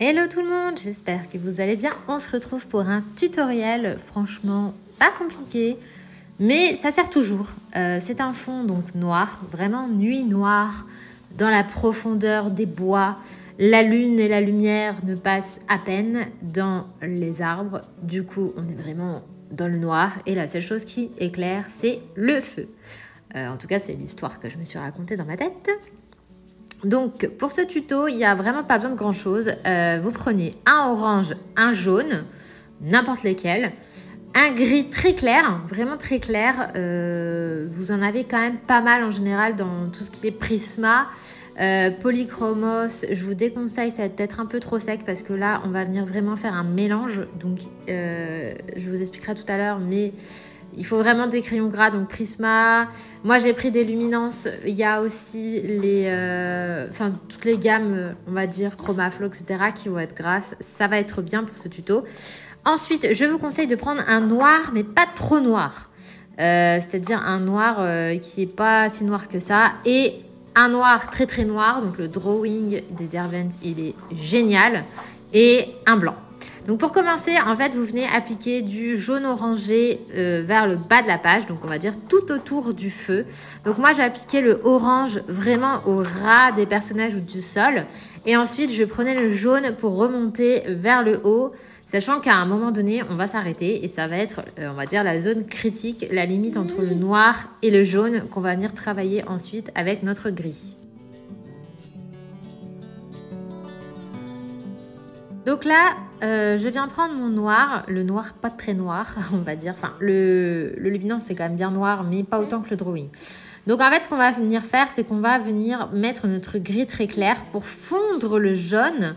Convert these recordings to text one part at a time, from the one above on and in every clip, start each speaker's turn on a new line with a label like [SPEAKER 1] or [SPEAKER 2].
[SPEAKER 1] Hello tout le monde, j'espère que vous allez bien. On se retrouve pour un tutoriel, franchement pas compliqué, mais ça sert toujours. C'est un fond donc noir, vraiment nuit noire, dans la profondeur des bois. La lune et la lumière ne passent à peine dans les arbres. Du coup, on est vraiment dans le noir et la seule chose qui éclaire, c'est le feu. En tout cas, c'est l'histoire que je me suis racontée dans ma tête. Donc pour ce tuto, il n'y a vraiment pas besoin de grand chose. Vous prenez un orange, un jaune, n'importe lesquels, un gris très clair, vraiment très clair. Vous en avez quand même pas mal en général dans tout ce qui est Prisma. Polychromos, je vous déconseille, ça va être un peu trop sec parce que là on va venir vraiment faire un mélange. Donc je vous expliquerai tout à l'heure, mais il faut vraiment des crayons gras, donc Prisma. Moi, j'ai pris des luminances. Il y a aussi toutes les gammes, on va dire, Chromaflow, etc. qui vont être grasses. Ça va être bien pour ce tuto. Ensuite, je vous conseille de prendre un noir, mais pas trop noir. C'est-à-dire un noir qui n'est pas si noir que ça. Et un noir très très noir. Donc le drawing des Derwent, il est génial. Et un blanc. Donc pour commencer, en fait, vous venez appliquer du jaune orangé vers le bas de la page, donc on va dire tout autour du feu. Donc moi, j'ai appliqué le orange vraiment au ras des personnages ou du sol. Et ensuite, je prenais le jaune pour remonter vers le haut, sachant qu'à un moment donné, on va s'arrêter et ça va être, on va dire, la zone critique, la limite entre le noir et le jaune qu'on va venir travailler ensuite avec notre gris. Donc là, je viens prendre mon noir, le noir pas très noir, on va dire. Enfin, le luminance, c'est quand même bien noir, mais pas autant que le drawing. Donc en fait, ce qu'on va venir faire, c'est qu'on va venir mettre notre gris très clair pour fondre le jaune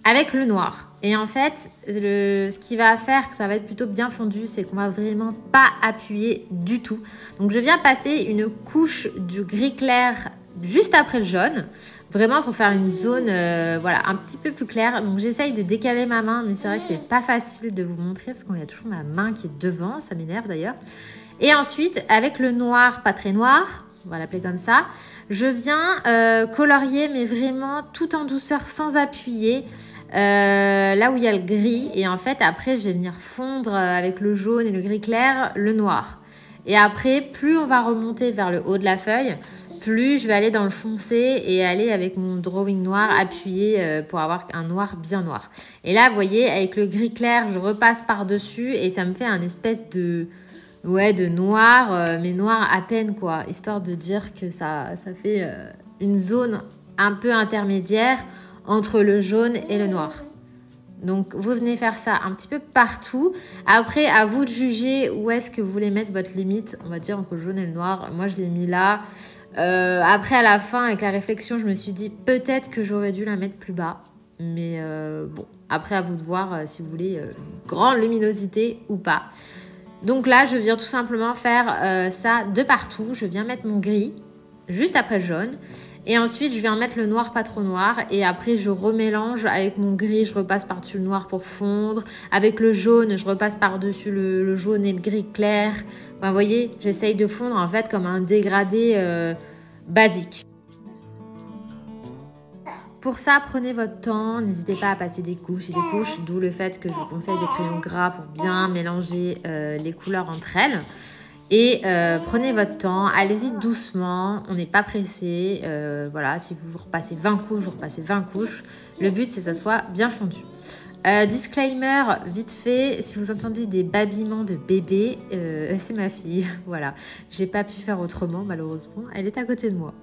[SPEAKER 1] avec le noir. Et en fait, ce qui va faire que ça va être plutôt bien fondu, c'est qu'on va vraiment pas appuyer du tout. Donc je viens passer une couche du gris clair juste après le jaune, vraiment pour faire une zone voilà, un petit peu plus claire. Donc j'essaye de décaler ma main, mais c'est vrai que c'est pas facile de vous montrer parce qu'on a toujours ma main qui est devant, ça m'énerve d'ailleurs. Et ensuite, avec le noir, pas très noir, on va l'appeler comme ça, je viens colorier, mais vraiment tout en douceur, sans appuyer, là où il y a le gris. Et en fait, après, je vais venir fondre avec le jaune et le gris clair, le noir. Et après, plus on va remonter vers le haut de la feuille, plus je vais aller dans le foncé et aller avec mon drawing noir appuyé pour avoir un noir bien noir. Et là, vous voyez, avec le gris clair, je repasse par-dessus et ça me fait un espèce de noir, mais noir à peine, quoi. Histoire de dire que ça fait une zone un peu intermédiaire entre le jaune et le noir. Donc, vous venez faire ça un petit peu partout. Après, à vous de juger où est-ce que vous voulez mettre votre limite, on va dire, entre le jaune et le noir. Moi, je l'ai mis là. Après, à la fin, avec la réflexion, je me suis dit peut-être que j'aurais dû la mettre plus bas. Mais bon, après, à vous de voir si vous voulez grande luminosité ou pas. Donc là, je viens tout simplement faire ça de partout. Je viens mettre mon gris juste après le jaune. Et ensuite, je viens mettre le noir pas trop noir. Et après, je remélange avec mon gris. Je repasse par-dessus le noir pour fondre. Avec le jaune, je repasse par-dessus le jaune et le gris clair. Enfin, vous voyez, j'essaye de fondre en fait comme un dégradé basique. Pour ça, prenez votre temps. N'hésitez pas à passer des couches et des couches. D'où le fait que je vous conseille des crayons gras pour bien mélanger les couleurs entre elles. Et prenez votre temps, allez-y doucement, on n'est pas pressé. Voilà, si vous repassez 20 couches, vous repassez 20 couches. Le but, c'est que ça soit bien fondu. Disclaimer, vite fait, si vous entendez des babillements de bébé, c'est ma fille. Voilà, j'ai pas pu faire autrement, malheureusement. Elle est à côté de moi.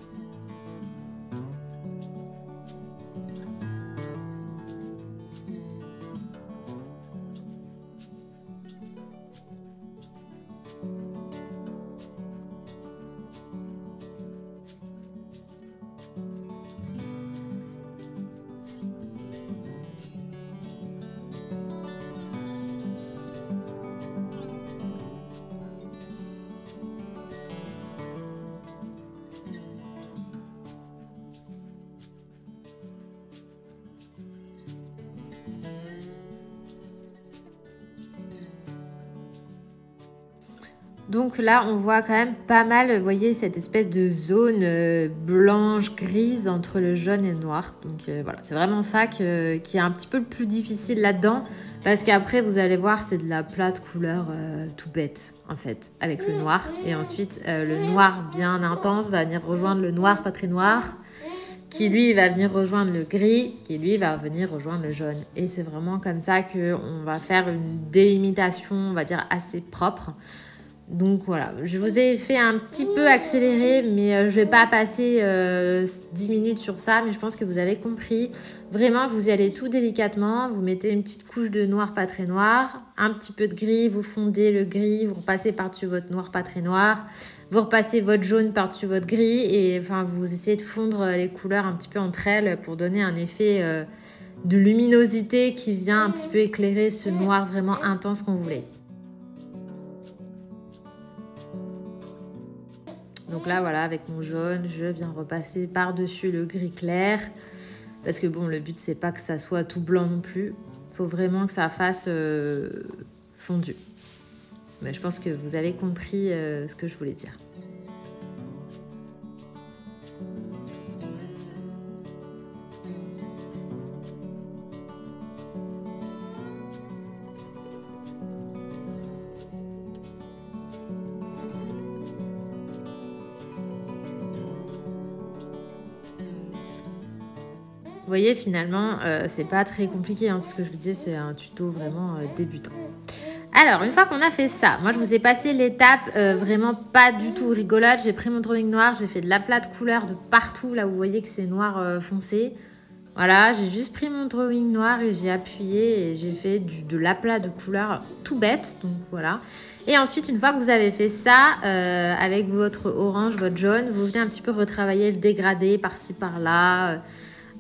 [SPEAKER 1] Donc là, on voit quand même pas mal, vous voyez, cette espèce de zone blanche, grise entre le jaune et le noir. Donc voilà, c'est vraiment ça qui est un petit peu le plus difficile là-dedans. Parce qu'après, vous allez voir, c'est de la plate couleur tout bête, en fait, avec le noir. Et ensuite, le noir bien intense va venir rejoindre le noir pas très noir, qui lui va venir rejoindre le gris, qui lui va venir rejoindre le jaune. Et c'est vraiment comme ça qu'on va faire une délimitation, on va dire, assez propre. Donc voilà, je vous ai fait un petit peu accélérer, mais je ne vais pas passer 10 minutes sur ça, mais je pense que vous avez compris. Vraiment, vous y allez tout délicatement, vous mettez une petite couche de noir pas très noir, un petit peu de gris, vous fondez le gris, vous repassez par-dessus votre noir pas très noir, vous repassez votre jaune par-dessus votre gris, et enfin vous essayez de fondre les couleurs un petit peu entre elles pour donner un effet de luminosité qui vient un petit peu éclairer ce noir vraiment intense qu'on voulait. Donc là, voilà, avec mon jaune, je viens repasser par-dessus le gris clair. Parce que bon, le but, c'est pas que ça soit tout blanc non plus. Il faut vraiment que ça fasse fondu. Mais je pense que vous avez compris ce que je voulais dire. Vous voyez, finalement, c'est pas très compliqué. Hein, ce que je vous disais, c'est un tuto vraiment débutant. Alors, une fois qu'on a fait ça, moi, je vous ai passé l'étape vraiment pas du tout rigolote. J'ai pris mon drawing noir, j'ai fait de l'aplat de couleurs de partout. Là, vous voyez que c'est noir foncé. Voilà, j'ai juste pris mon drawing noir et j'ai appuyé et j'ai fait de l'aplat de couleurs tout bête. Donc, voilà. Et ensuite, une fois que vous avez fait ça, avec votre orange, votre jaune, vous venez un petit peu retravailler le dégradé par-ci, par-là.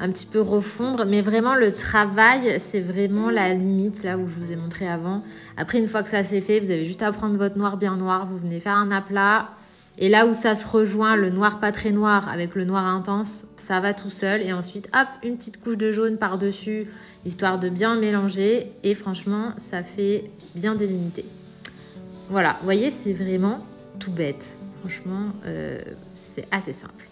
[SPEAKER 1] Un petit peu refondre, mais vraiment le travail, c'est vraiment la limite, là où je vous ai montré avant. Après, une fois que ça c'est fait, vous avez juste à prendre votre noir bien noir, vous venez faire un aplat, et là où ça se rejoint, le noir pas très noir avec le noir intense, ça va tout seul, et ensuite, hop, une petite couche de jaune par-dessus, histoire de bien mélanger, et franchement, ça fait bien délimité. Voilà, vous voyez, c'est vraiment tout bête. Franchement, c'est assez simple.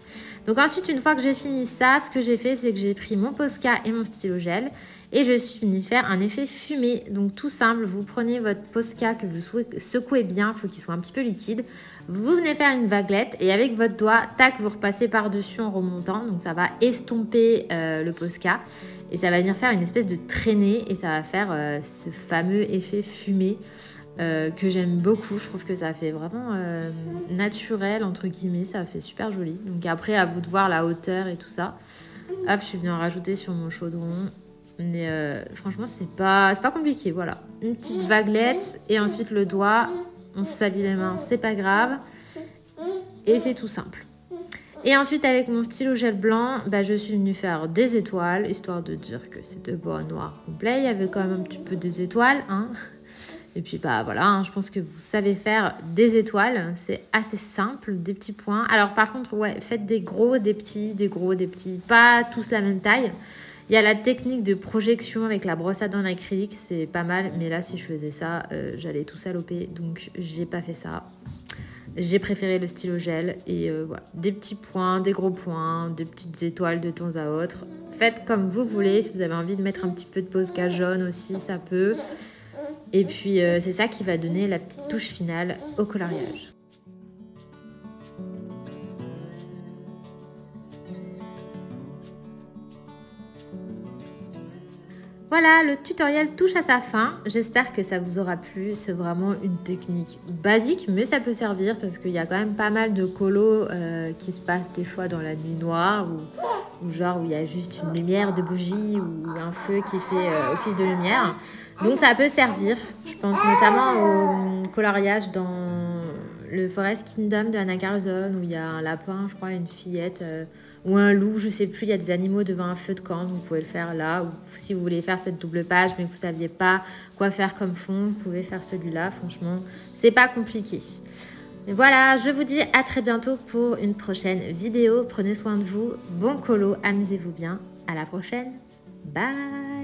[SPEAKER 1] Donc ensuite, une fois que j'ai fini ça, ce que j'ai fait, c'est que j'ai pris mon Posca et mon stylo gel et je suis venue faire un effet fumé. Donc tout simple, vous prenez votre Posca que vous secouez bien, il faut qu'il soit un petit peu liquide. Vous venez faire une vaguelette et avec votre doigt, tac, vous repassez par-dessus en remontant. Donc ça va estomper le Posca et ça va venir faire une espèce de traînée et ça va faire ce fameux effet fumé. Que j'aime beaucoup, je trouve que ça fait vraiment naturel entre guillemets, ça fait super joli. Donc après à vous de voir la hauteur et tout ça. Hop, je suis venue en rajouter sur mon chaudron. Mais franchement c'est pas compliqué, voilà. Une petite vaguelette et ensuite le doigt, on se salit les mains, c'est pas grave. Et c'est tout simple. Et ensuite avec mon stylo gel blanc, bah, je suis venue faire des étoiles, histoire de dire que c'était pas noir complet, il y avait quand même un petit peu des étoiles, hein. Et puis bah voilà, hein, je pense que vous savez faire des étoiles, c'est assez simple, des petits points. Alors par contre, ouais, faites des gros, des petits, des gros, des petits, pas tous la même taille. Il y a la technique de projection avec la brosse à dents en acrylique, c'est pas mal. Mais là, si je faisais ça, j'allais tout saloper, donc j'ai pas fait ça. J'ai préféré le stylo gel et voilà, des petits points, des gros points, des petites étoiles de temps à autre. Faites comme vous voulez, si vous avez envie de mettre un petit peu de Posca jaune aussi, ça peut. Et puis, c'est ça qui va donner la petite touche finale au coloriage. Voilà, le tutoriel touche à sa fin. J'espère que ça vous aura plu. C'est vraiment une technique basique, mais ça peut servir parce qu'il y a quand même pas mal de colos qui se passent des fois dans la nuit noire ou genre où il y a juste une lumière de bougie ou un feu qui fait office de lumière. Donc ça peut servir. Je pense notamment au coloriage dans le Forest Kingdom de Anna Carlson où il y a un lapin, je crois, une fillette... ou un loup, je sais plus, il y a des animaux devant un feu de camp, vous pouvez le faire là, ou si vous voulez faire cette double page mais que vous ne saviez pas quoi faire comme fond, vous pouvez faire celui-là, franchement, c'est pas compliqué. Et voilà, je vous dis à très bientôt pour une prochaine vidéo, prenez soin de vous, bon colo, amusez-vous bien, à la prochaine, bye.